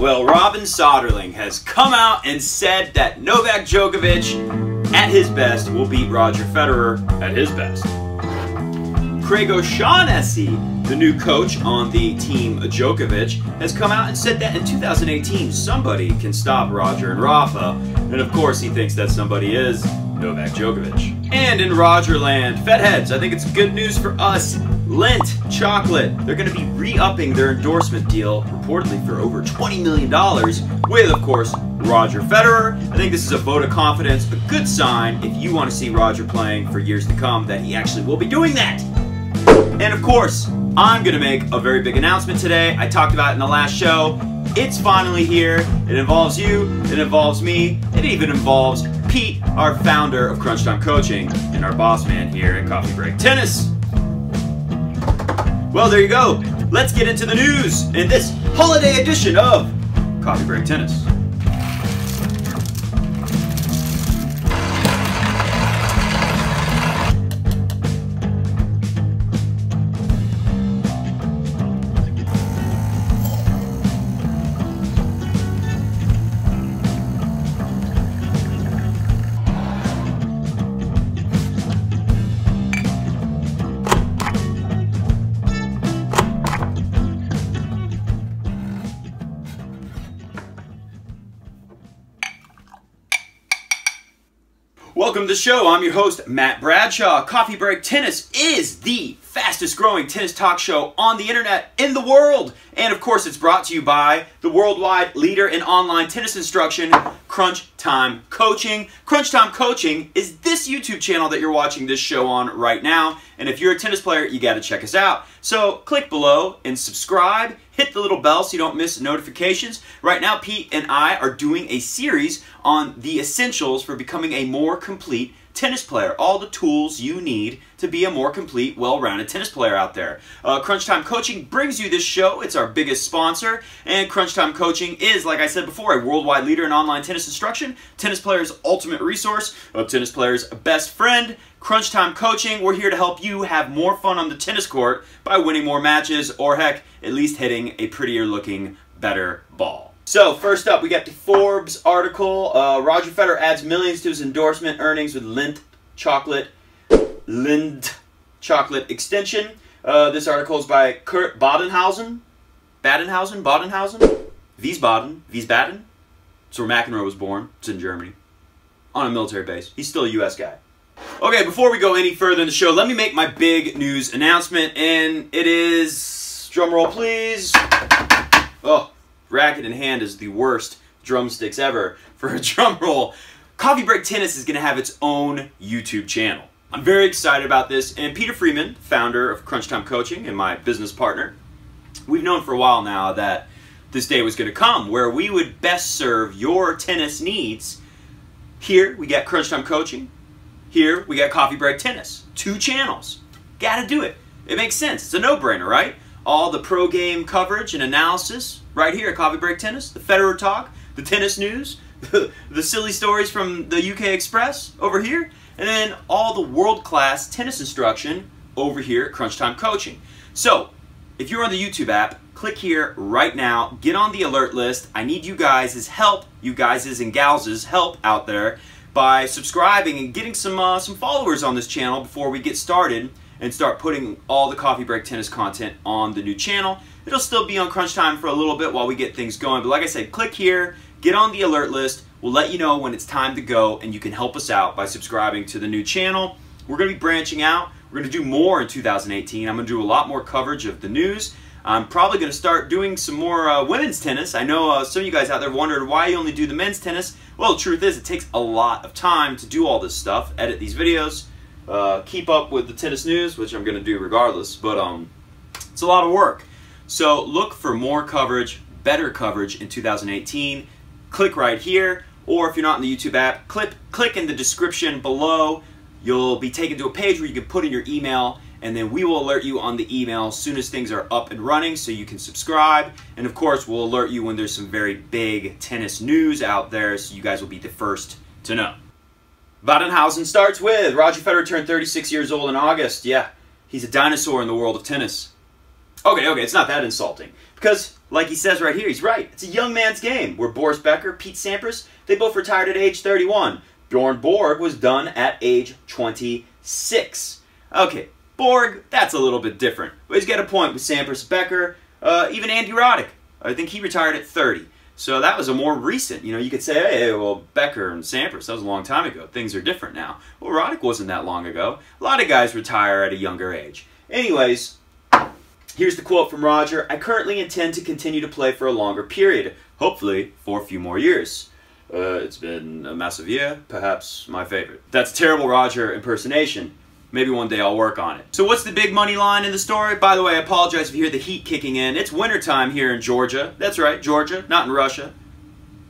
Well, Robin Soderling has come out and said that Novak Djokovic at his best will beat Roger Federer at his best. Craig O'Shannessy, the new coach on the team Djokovic, has come out and said that in 2018 somebody can stop Roger and Rafa, and of course he thinks that somebody is Novak Djokovic. And in Rogerland, Fedheads, I think it's good news for us. Lindt Chocolate, they're going to be re-upping their endorsement deal, reportedly for over $20 million, with, of course, Roger Federer. I think this is a vote of confidence, a good sign if you want to see Roger playing for years to come, that he actually will be doing that. And of course, I'm going to make a very big announcement today. I talked about it in the last show. It's finally here. It involves you, it involves me, it even involves Pete, our founder of Crunchtime Coaching, and our boss man here at Coffee Break Tennis. Well, there you go. Let's get into the news in this holiday edition of Coffee Break Tennis. Welcome to the show. I'm your host, Matt Bradshaw. Coffee Break Tennis is the fastest growing tennis talk show on the internet in the world. And of course, it's brought to you by the worldwide leader in online tennis instruction, Crunchtime Coaching. Crunchtime Coaching is this YouTube channel that you're watching this show on right now. And if you're a tennis player, you got to check us out. So click below and subscribe. Hit the little bell so you don't miss notifications. Right now, Pete and I are doing a series on the essentials for becoming a more complete tennis player. All the tools you need to be a more complete, well-rounded tennis player out there. Crunchtime Coaching brings you this show. It's our biggest sponsor. And Crunchtime Coaching is, like I said before, a worldwide leader in online tennis instruction. Tennis players' ultimate resource, a tennis player's best friend. Crunchtime Coaching, we're here to help you have more fun on the tennis court by winning more matches, or heck, at least hitting a prettier looking, better ball. So first up, we got the Forbes article. Roger Federer adds millions to his endorsement earnings with Lindt Chocolate extension. This article is by Kurt Badenhausen. Wiesbaden? Wiesbaden? It's where McEnroe was born. It's in Germany. On a military base. He's still a U.S. guy. Okay, before we go any further in the show, let me make my big news announcement, and it is, drum roll please. Oh, racket in hand is the worst drumsticks ever for a drum roll. Coffee Break Tennis is going to have its own YouTube channel. I'm very excited about this, and Peter Freeman, founder of Crunchtime Coaching and my business partner, we've known for a while now that this day was going to come where we would best serve your tennis needs. Here we got Crunchtime Coaching. Here we got Coffee Break Tennis. 2 channels. Gotta do it. It makes sense. It's a no-brainer, right? All the pro game coverage and analysis right here at Coffee Break Tennis. The Federer talk, the tennis news, the silly stories from the UK Express over here, and then all the world-class tennis instruction over here at Crunchtime Coaching. So, if you're on the YouTube app, click here right now. Get on the alert list. I need you guys' help, you guys' and gals' help out there, by subscribing and getting some followers on this channel before we get started and start putting all the Coffee Break Tennis content on the new channel. It'll still be on Crunch Time for a little bit while we get things going, but like I said, click here, get on the alert list. We'll let you know when it's time to go, and you can help us out by subscribing to the new channel. We're going to be branching out. We're going to do more in 2018. I'm going to do a lot more coverage of the news. I'm probably going to start doing some more women's tennis. I know some of you guys out there wondered why you only do the men's tennis. Well, the truth is it takes a lot of time to do all this stuff, edit these videos, keep up with the tennis news, which I'm going to do regardless, but it's a lot of work. So look for more coverage, better coverage in 2018. Click right here, or if you're not in the YouTube app, click in the description below. You'll be taken to a page where you can put in your email, and then we will alert you on the email as soon as things are up and running so you can subscribe. And of course, we'll alert you when there's some very big tennis news out there, so you guys will be the first to know. Badenhausen starts with Roger Federer turned 36 years old in August. Yeah, he's a dinosaur in the world of tennis. Okay, it's not that insulting. Because like he says right here, he's right. It's a young man's game, where Boris Becker, Pete Sampras, they both retired at age 31. Bjorn Borg was done at age 26. Okay, Borg, that's a little bit different. But he's got a point with Sampras, Becker, even Andy Roddick. I think he retired at 30. So that was a more recent, you could say, hey, well, Becker and Sampras, that was a long time ago. Things are different now. Well, Roddick wasn't that long ago. A lot of guys retire at a younger age. Anyways, here's the quote from Roger. I currently intend to continue to play for a longer period, hopefully for a few more years. It's been a massive year, perhaps my favorite. That's terrible Roger impersonation. Maybe one day I'll work on it. So what's the big money line in the story? By the way, I apologize if you hear the heat kicking in. It's wintertime here in Georgia. That's right, Georgia, not in Russia.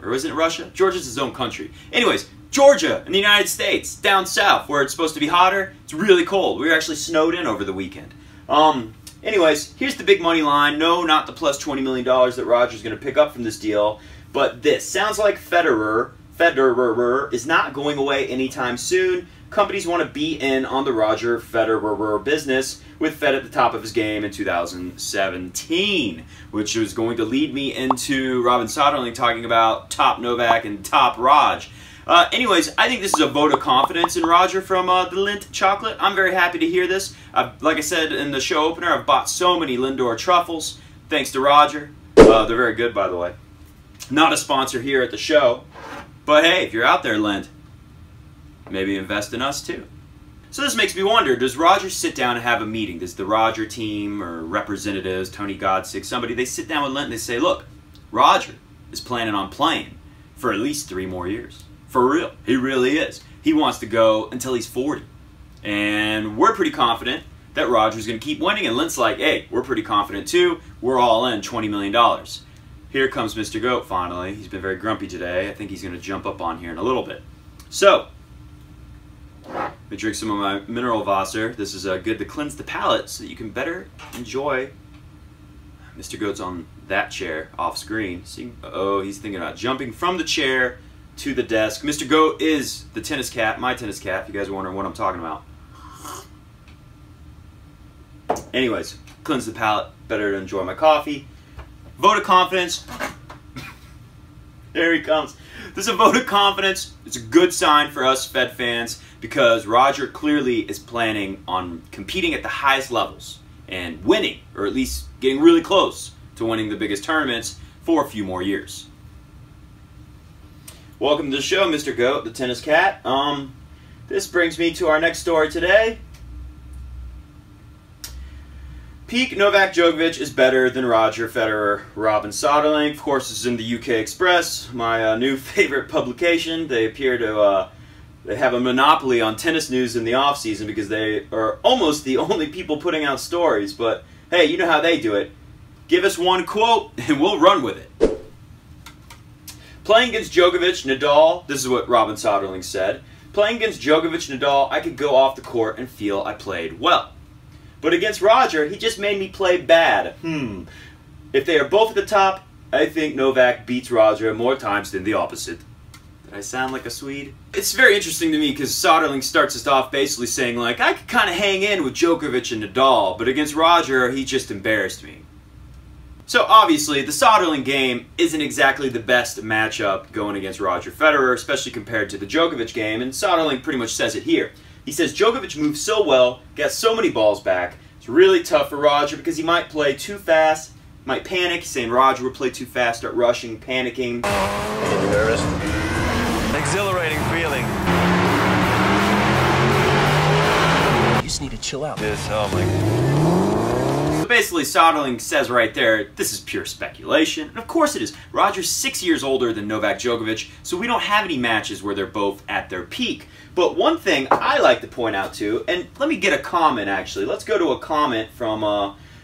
Or is it Russia? Georgia's its own country. Anyways, Georgia in the United States, down south, where it's supposed to be hotter, it's really cold. We were actually snowed in over the weekend. Anyways, here's the big money line. No, not the plus $20 million that Roger's going to pick up from this deal, but this. Sounds like Federer is not going away anytime soon. Companies want to be in on the Roger Federer business, with Fed at the top of his game in 2017, which was going to lead me into Robin Soderling talking about top Novak and top Rog. Anyways, I think this is a vote of confidence in Roger from the Lindt chocolate. I'm very happy to hear this. Like I said in the show opener, I've bought so many Lindor truffles, thanks to Roger. They're very good, by the way. Not a sponsor here at the show, but hey, if you're out there, Lindt, maybe invest in us too. So this makes me wonder, does Roger sit down and have a meeting? Does the Roger team or representatives, Tony Godsick, somebody, they sit down with Lindt and they say, look, Roger is planning on playing for at least 3 more years. For real. He really is. He wants to go until he's 40. And we're pretty confident that Roger's going to keep winning. And Lindt's like, hey, we're pretty confident too. We're all in $20 million. Here comes Mr. Goat finally. He's been very grumpy today. I think he's going to jump up on here in a little bit. So, let me drink some of my mineral Wasser. This is good to cleanse the palate so that you can better enjoy. Mr. Goat's on that chair off screen. See, oh, he's thinking about jumping from the chair to the desk. Mr. Goat is the tennis cat, my tennis cat, if you guys are wondering what I'm talking about. Anyways, cleanse the palate, better to enjoy my coffee. Vote of confidence. There he comes. This is a vote of confidence. It's a good sign for us Fed fans because Roger clearly is planning on competing at the highest levels and winning, or at least getting really close to winning the biggest tournaments for a few more years. Welcome to the show, Mr. Goat, the tennis cat. This brings me to our next story today. Peak Novak Djokovic is better than Roger Federer, Robin Soderling. Of course, this is in the UK Express, my new favorite publication. They appear to they have a monopoly on tennis news in the off-season because they are almost the only people putting out stories. But hey, you know how they do it. Give us one quote and we'll run with it. Playing against Djokovic, Nadal, this is what Robin Soderling said. Playing against Djokovic, Nadal, I could go off the court and feel I played well. But against Roger, he just made me play bad. If they are both at the top, I think Novak beats Roger more times than the opposite. Did I sound like a Swede? It's very interesting to me because Soderling starts us off basically saying, like, I could kind of hang in with Djokovic and Nadal, but against Roger, he just embarrassed me. So obviously, the Söderling game isn't exactly the best matchup going against Roger Federer, especially compared to the Djokovic game, and Söderling pretty much says it here. He says Djokovic moves so well, gets so many balls back, it's really tough for Roger because he might play too fast, might panic. He's saying Roger would play too fast, start rushing, panicking. Are you nervous? Exhilarating feeling. You just need to chill out. This, oh my God. So basically, Soderling says right there, this is pure speculation. And of course it is. Roger's 6 years older than Novak Djokovic, so we don't have any matches where they're both at their peak. But one thing I like to point out too, and let me get a comment actually. Let's go to a comment from,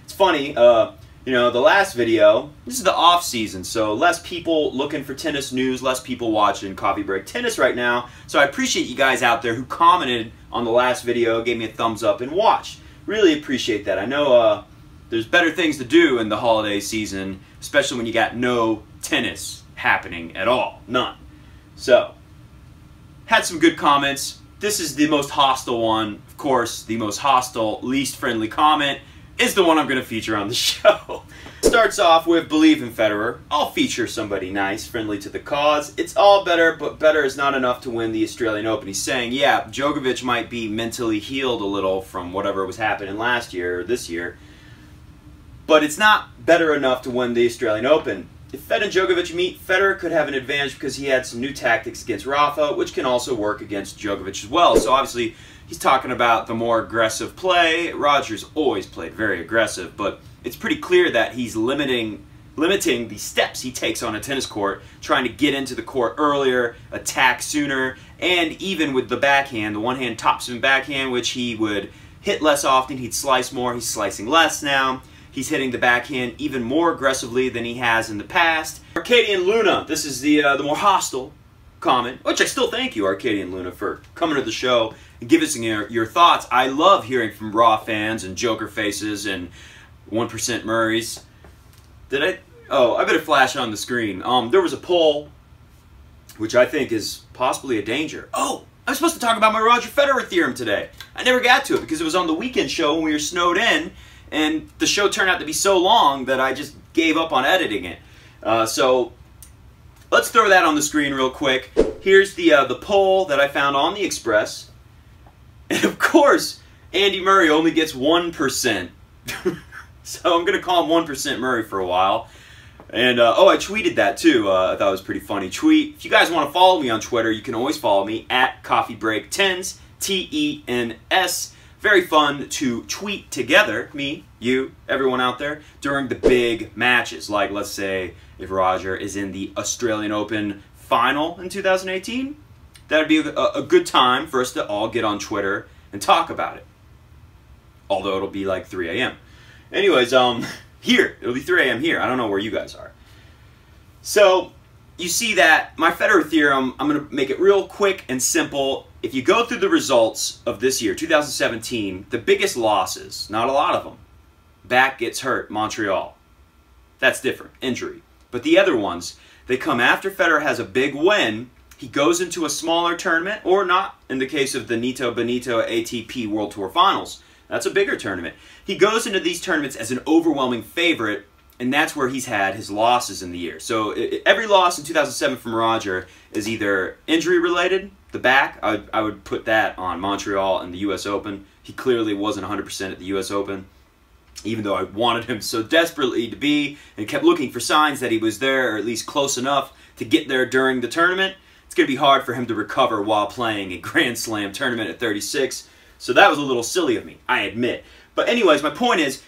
it's funny, you know, the last video, this is the off season, so less people looking for tennis news, less people watching Coffee Break Tennis right now. So I appreciate you guys out there who commented on the last video, gave me a thumbs up and watched. Really appreciate that. I know there's better things to do in the holiday season, especially when you got no tennis happening at all. None. So, had some good comments. This is the most hostile one. Of course, the most hostile, least friendly comment is the one I'm going to feature on the show. Start starts off with believe in Federer. I'll feature somebody nice, friendly to the cause. It's all better, but better is not enough to win the Australian Open. He's saying, yeah, Djokovic might be mentally healed a little from whatever was happening last year or this year, but it's not better enough to win the Australian Open. If Fed and Djokovic meet, Federer could have an advantage because he had some new tactics against Rafa, which can also work against Djokovic as well. So obviously, he's talking about the more aggressive play. Roger's always played very aggressive, but it's pretty clear that he's limiting the steps he takes on a tennis court, trying to get into the court earlier, attack sooner, and even with the backhand, the one-hand topspin backhand, which he would hit less often, he'd slice more, he's slicing less now. He's hitting the backhand even more aggressively than he has in the past. Arcadian Luna, this is the more hostile comment, which I still thank you, Arcadian Luna, for coming to the show and giving us your thoughts. I love hearing from Raw fans and Joker faces and 1% Murrays. Did I? Oh, I better flash on the screen. There was a poll, which I think is possibly a danger. Oh, I'm supposed to talk about my Roger Federer theorem today. I never got to it because it was on the weekend show when we were snowed in. And the show turned out to be so long that I just gave up on editing it. So let's throw that on the screen real quick. Here's the poll that I found on the Express. And of course, Andy Murray only gets 1%. So I'm going to call him 1% Murray for a while. And, oh, I tweeted that too. I thought it was pretty funny tweet. If you guys want to follow me on Twitter, you can always follow me at CoffeeBreak10s, T-E-N-S. Very fun to tweet together, me, you, everyone out there, during the big matches. Like, let's say, if Roger is in the Australian Open final in 2018, that would be a good time for us to all get on Twitter and talk about it. Although it'll be like 3 a.m. Anyways, here, it'll be 3 a.m. here. I don't know where you guys are. So, you see that my Federer theorem, I'm going to make it real quick and simple. If you go through the results of this year, 2017, the biggest losses, not a lot of them. Back gets hurt, Montreal. That's different, injury. But the other ones, they come after Federer has a big win, he goes into a smaller tournament, or not in the case of the Nito Benito ATP World Tour Finals. That's a bigger tournament. He goes into these tournaments as an overwhelming favorite, and that's where he's had his losses in the year. So every loss in 2007 from Roger is either injury-related, the back, I would put that on Montreal and the U.S. Open. He clearly wasn't 100% at the U.S. Open, even though I wanted him so desperately to be and kept looking for signs that he was there, or at least close enough to get there during the tournament. It's going to be hard for him to recover while playing a Grand Slam tournament at 36. So that was a little silly of me, I admit. But anyways, my point is,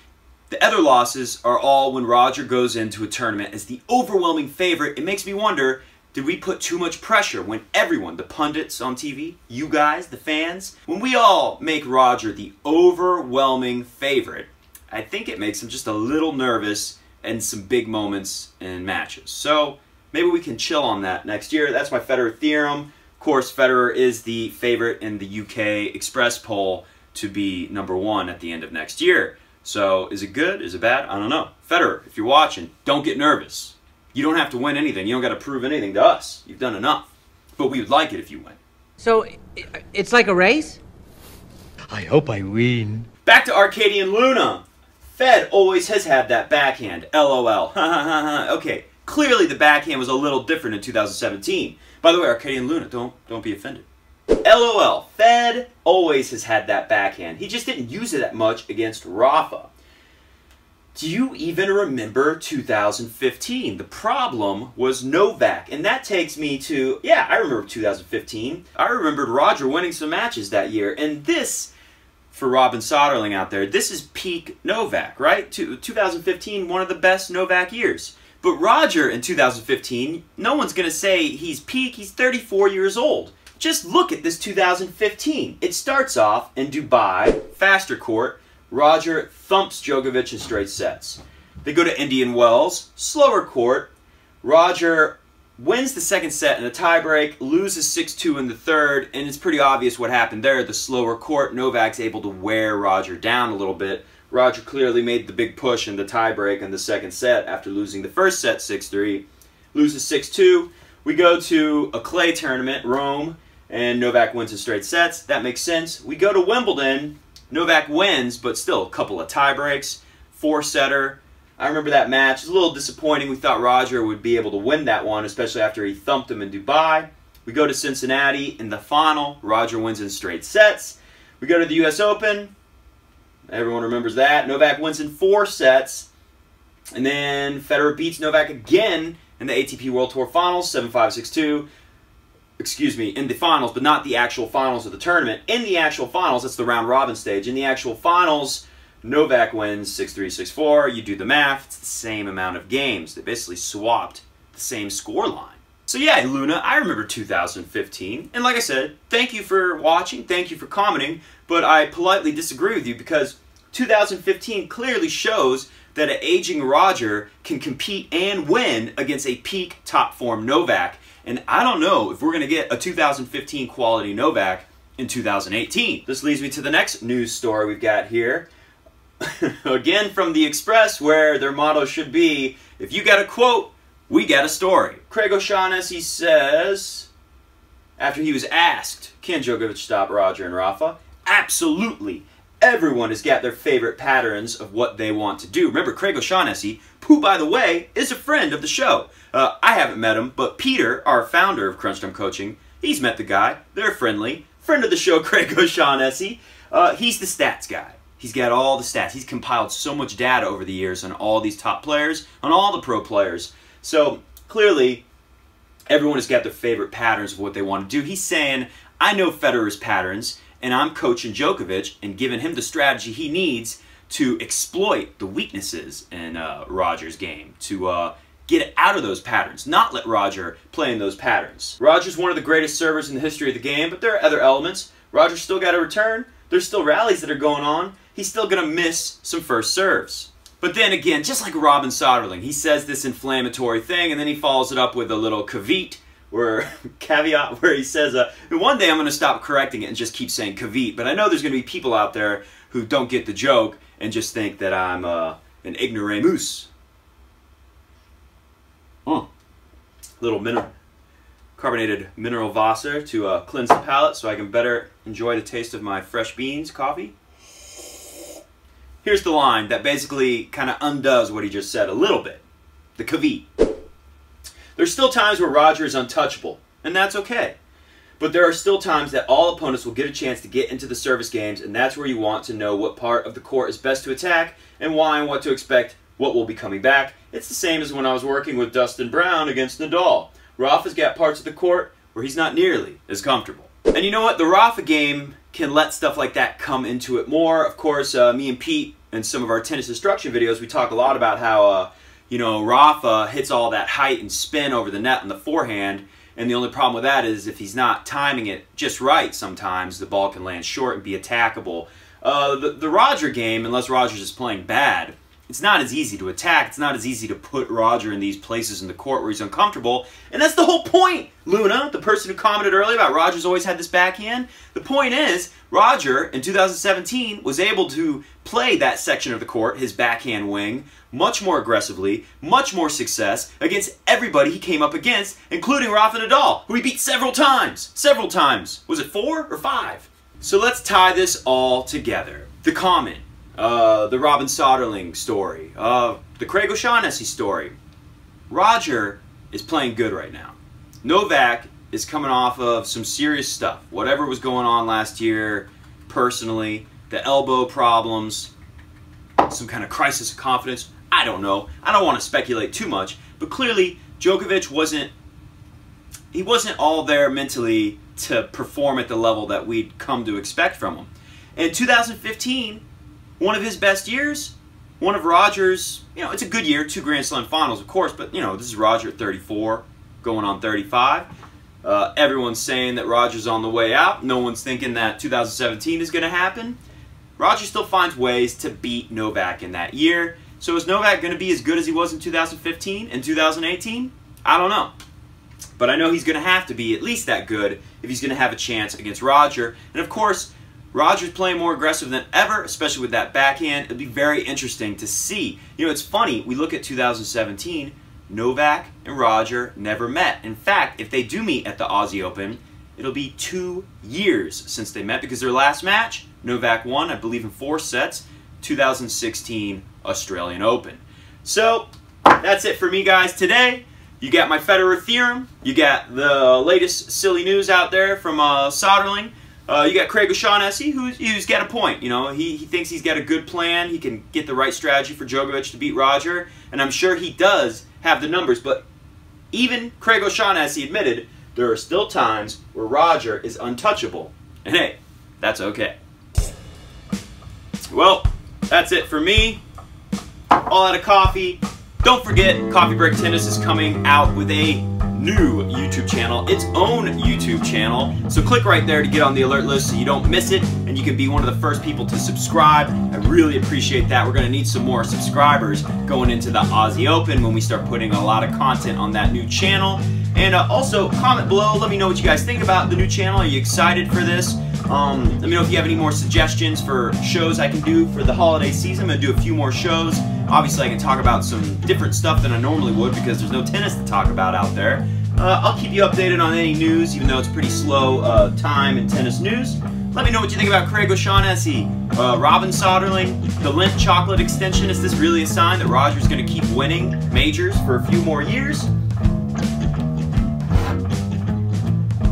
the other losses are all when Roger goes into a tournament as the overwhelming favorite. It makes me wonder, did we put too much pressure when everyone, the pundits on TV, you guys, the fans, when we all make Roger the overwhelming favorite, I think it makes him just a little nervous in some big moments in matches. So maybe we can chill on that next year. That's my Federer theorem. Of course, Federer is the favorite in the UK Express poll to be #1 at the end of next year. So is it good? Is it bad? I don't know. Federer, if you're watching, don't get nervous. You don't have to win anything. You don't got to prove anything to us. You've done enough. But we would like it if you win. So It's like a race? I hope I win. Back to Arcadian Luna. Fed always has had that backhand. LOL. Okay, clearly the backhand was a little different in 2017. By the way, Arcadian Luna, don't be offended. LOL. Fed always has had that backhand. He just didn't use it that much against Rafa. Do you even remember 2015? The problem was Novak, and that takes me to, yeah, I remember 2015. I remembered Roger winning some matches that year, and this, for Robin Soderling out there, this is peak Novak, right? 2015, one of the best Novak years. But Roger in 2015, no one's going to say he's peak. He's 34 years old. Just look at this 2015. It starts off in Dubai, faster court. Roger thumps Djokovic in straight sets. They go to Indian Wells, slower court. Roger wins the second set in a tiebreak, loses 6-2 in the third, and it's pretty obvious what happened there. The slower court, Novak's able to wear Roger down a little bit. Roger clearly made the big push in the tiebreak in the second set after losing the first set 6-3. Loses 6-2. We go to a clay tournament, Rome, and Novak wins in straight sets. That makes sense. We go to Wimbledon. Novak wins, but still a couple of tie breaks. 4-setter. I remember that match. It was a little disappointing. We thought Roger would be able to win that one, especially after he thumped him in Dubai. We go to Cincinnati in the final. Roger wins in straight sets. We go to the U.S. Open. Everyone remembers that. Novak wins in 4 sets. And then Federer beats Novak again in the ATP World Tour Finals, 7-5, 6-2. Excuse me, in the finals, but not the actual finals of the tournament. In the actual finals, that's the round-robin stage. In the actual finals, Novak wins 6-3, 6-4. You do the math. It's the same amount of games. They basically swapped the same score line. So yeah, Luna, I remember 2015. And like I said, thank you for watching. Thank you for commenting. But I politely disagree with you because 2015 clearly shows that an aging Roger can compete and win against a peak top form Novak. And I don't know if we're going to get a 2015 quality Novak in 2018. This leads me to the next news story we've got here. Again from the Express, where their motto should be, if you got a quote, we got a story. Craig O'Shannessy says, after he was asked, can Djokovic stop Roger and Rafa? Absolutely. Everyone has got their favorite patterns of what they want to do. Remember, Craig O'Shannessy, who, by the way, is a friend of the show. I haven't met him, but Peter, our founder of Crunchtime Coaching, he's met the guy. They're friendly. Friend of the show, Craig O'Shannessy. He's the stats guy. He's got all the stats. He's compiled so much data over the years on all these top players, on all the pro players. So, clearly, everyone has got their favorite patterns of what they want to do. He's saying, I know Federer's patterns, and I'm coaching Djokovic and giving him the strategy he needs to exploit the weaknesses in Roger's game, to get out of those patterns, not let Roger play in those patterns. Roger's one of the greatest servers in the history of the game, but there are other elements. Roger's still got to return. There's still rallies that are going on. He's still going to miss some first serves. But then again, just like Robin Soderling, he says this inflammatory thing, and then he follows it up with a little caveat where he says, one day I'm going to stop correcting it and just keep saying caveat, but I know there's going to be people out there who don't get the joke and just think that I'm an ignoramus. Little carbonated mineral Wasser to cleanse the palate so I can better enjoy the taste of my fresh beans coffee. Here's the line that basically kind of undoes what he just said a little bit. The caveat. There's still times where Roger is untouchable, and that's okay. But there are still times that all opponents will get a chance to get into the service games, and that's where you want to know what part of the court is best to attack, and why, and what to expect, what will be coming back. It's the same as when I was working with Dustin Brown against Nadal. Rafa's got parts of the court where he's not nearly as comfortable. And you know what? The Rafa game can let stuff like that come into it more. Of course, me and Pete, in some of our tennis instruction videos, we talk a lot about how, Rafa hits all that height and spin over the net on the forehand, and the only problem with that is if he's not timing it just right sometimes, the ball can land short and be attackable. The Roger game, unless Roger's just playing bad, it's not as easy to attack. It's not as easy to put Roger in these places in the court where he's uncomfortable. And that's the whole point, Luna, the person who commented earlier about Roger's always had this backhand. The point is, Roger, in 2017, was able to play that section of the court, his backhand wing, much more aggressively, much more success against everybody he came up against, including Rafa Nadal, who he beat several times. Several times. Was it 4 or 5? So let's tie this all together. The comment. The Robin Soderling story, the Craig O'Shannessy story. Roger is playing good right now. Novak is coming off of some serious stuff. Whatever was going on last year, personally, the elbow problems, some kind of crisis of confidence, I don't know. I don't want to speculate too much, but clearly Djokovic wasn't all there mentally to perform at the level that we'd come to expect from him. In 2015, one of his best years, one of Roger's, it's a good year, 2 Grand Slam finals, of course, but, this is Roger at 34, going on 35. Everyone's saying that Roger's on the way out. No one's thinking that 2017 is going to happen. Roger still finds ways to beat Novak in that year. So is Novak going to be as good as he was in 2015 and 2018? I don't know. But I know he's going to have to be at least that good if he's going to have a chance against Roger. And of course, Roger's playing more aggressive than ever, especially with that backhand. It'll be very interesting to see. It's funny, we look at 2017, Novak and Roger never met. In fact, if they do meet at the Aussie Open, it'll be 2 years since they met because their last match, Novak won, I believe, in 4 sets, 2016 Australian Open. So that's it for me, guys, today. You got my Federer theorem. You got the latest silly news out there from Söderling. You got Craig O'Shannessy, who's got a point. You know, he thinks he's got a good plan. He can get the right strategy for Djokovic to beat Roger, and I'm sure he does have the numbers. But even Craig O'Shannessy admitted there are still times where Roger is untouchable, and hey, that's okay. Well, that's it for me. All out of coffee. Don't forget, Coffee Break Tennis is coming out with a new YouTube channel, its own YouTube channel. So click right there to get on the alert list so you don't miss it, and you can be one of the first people to subscribe. I really appreciate that. We're going to need some more subscribers going into the Aussie Open when we start putting a lot of content on that new channel. And also, comment below. Let me know what you guys think about the new channel. Are you excited for this? Let me know if you have any more suggestions for shows I can do for the holiday season. I'm going to do a few more shows. Obviously, I can talk about some different stuff than I normally would because there's no tennis to talk about out there. I'll keep you updated on any news, even though it's pretty slow time in tennis news. Let me know what you think about Craig O'Shannessy, Robin Soderling, the Lindt chocolate extension. Is this really a sign that Roger's going to keep winning majors for a few more years?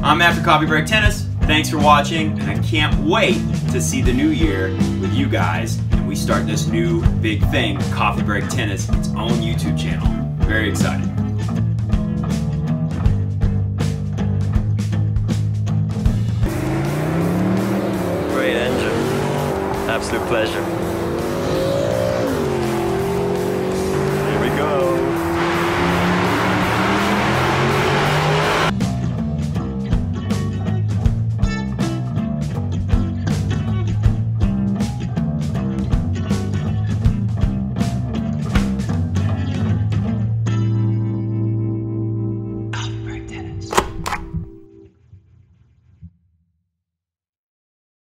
I'm After Coffee Break Tennis. Thanks for watching, and I can't wait to see the new year with you guys. And we start this new big thing, Coffee Break Tennis, its own YouTube channel. Very excited.